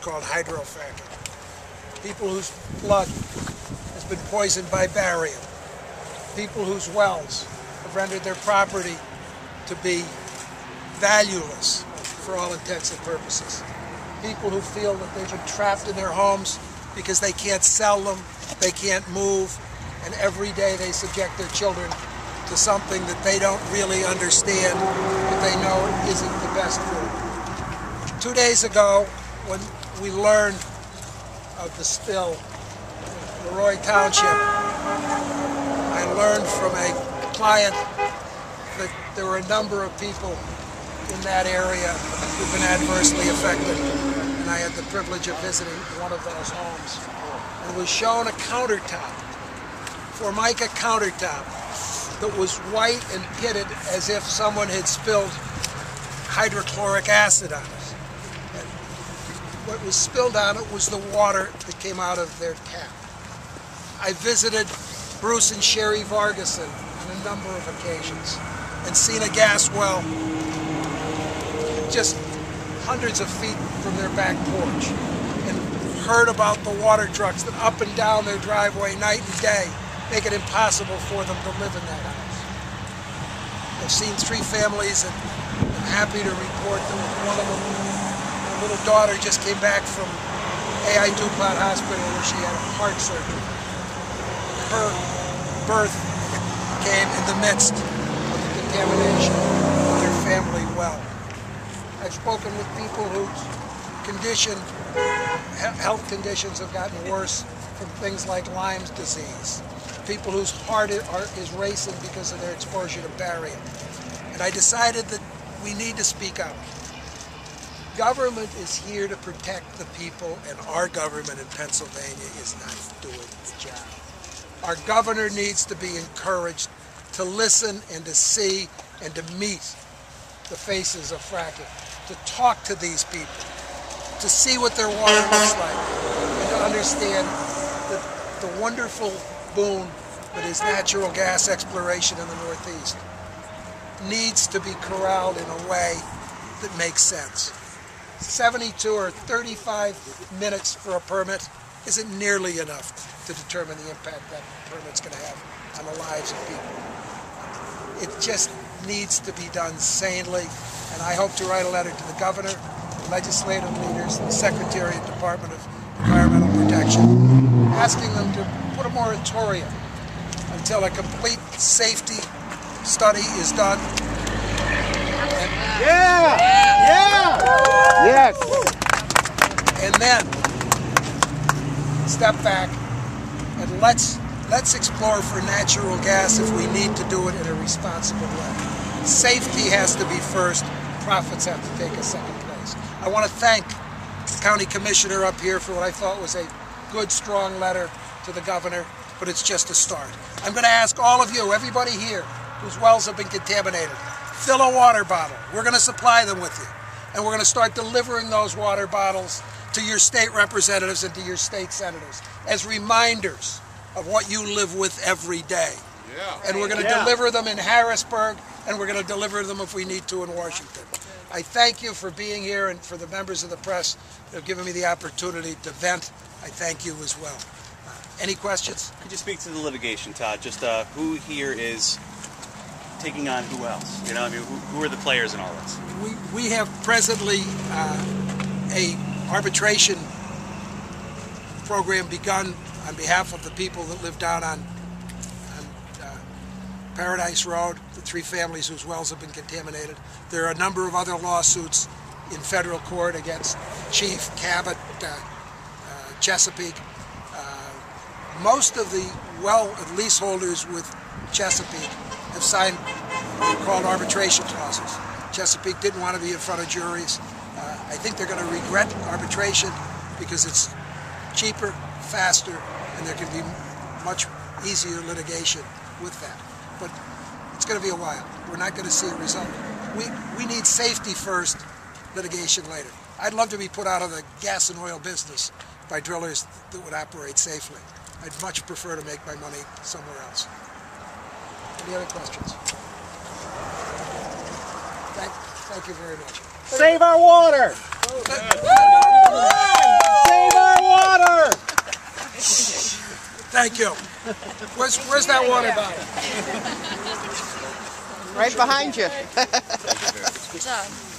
called hydrofracking. People whose blood has been poisoned by barium. People whose wells have rendered their property to be valueless for all intents and purposes. People who feel that they've been trapped in their homes because they can't sell them, they can't move, and every day they subject their children to something that they don't really understand, but they know isn't the best for them. 2 days ago, when we learned of the spill in Leroy Township, I learned from a client that there were a number of people in that area who've been adversely affected, and I had the privilege of visiting one of those homes. And was shown a countertop, Formica countertop, that was white and pitted as if someone had spilled hydrochloric acid on it. And what was spilled on it was the water that came out of their tap. I visited Bruce and Sherry Vargason on a number of occasions and seen a gas well just hundreds of feet from their back porch, and heard about the water trucks that up and down their driveway night and day make it impossible for them to live in that house. I've seen 3 families, and I'm happy to report that one of them, my little daughter, just came back from AI DuPont Hospital where she had heart surgery. Her birth came in the midst of the contamination of their family well. I've spoken with people whose health conditions have gotten worse from things like Lyme's disease. People whose heart is racing because of their exposure to barium. And I decided that we need to speak out. Government is here to protect the people, and our government in Pennsylvania is not doing its job. Our governor needs to be encouraged to listen and to see and to meet the faces of fracking, to talk to these people, to see what their water looks like, and to understand the wonderful boon that is natural gas exploration in the Northeast needs to be corralled in a way that makes sense. 72 or 35 minutes for a permit isn't nearly enough to determine the impact that permit's going to have on the lives of people. It just needs to be done sanely, and I hope to write a letter to the governor, the legislative leaders, the Secretary of Department of Environmental Protection, asking them to put a moratorium until a complete safety study is done. Yes! And then step back and let's explore for natural gas if we need to do it in a responsible way. Safety has to be first, profits have to take a second place. I want to thank the county commissioner up here for what I thought was a good, strong letter to the governor, but it's just a start. I'm going to ask all of you, everybody here whose wells have been contaminated, fill a water bottle. We're going to supply them with you. And we're going to start delivering those water bottles to your state representatives and to your state senators as reminders of what you live with every day. And we're going to deliver them in Harrisburg, and we're going to deliver them if we need to in Washington. I thank you for being here, and for the members of the press that have given me the opportunity to vent, I thank you as well. Any questions? Could you speak to the litigation, Todd? Just who here is taking on who else? You know, I mean, who are the players in all this? We have presently a arbitration program begun on behalf of the people that live down on Paradise Road, the 3 families whose wells have been contaminated. There are a number of other lawsuits in federal court against Chief, Cabot, Chesapeake. Most of the leaseholders with Chesapeake have signed what are called arbitration clauses. Chesapeake didn't want to be in front of juries. I think they're going to regret arbitration because it's cheaper, faster, and there can be much easier litigation with that. But it's going to be a while. We're not going to see a result. We need safety first, litigation later. I'd love to be put out of the gas and oil business by drillers that would operate safely. I'd much prefer to make my money somewhere else. Any other questions? Thank you very much. Save our water! Thank you. Where's that water bottle? Right behind you. Good job.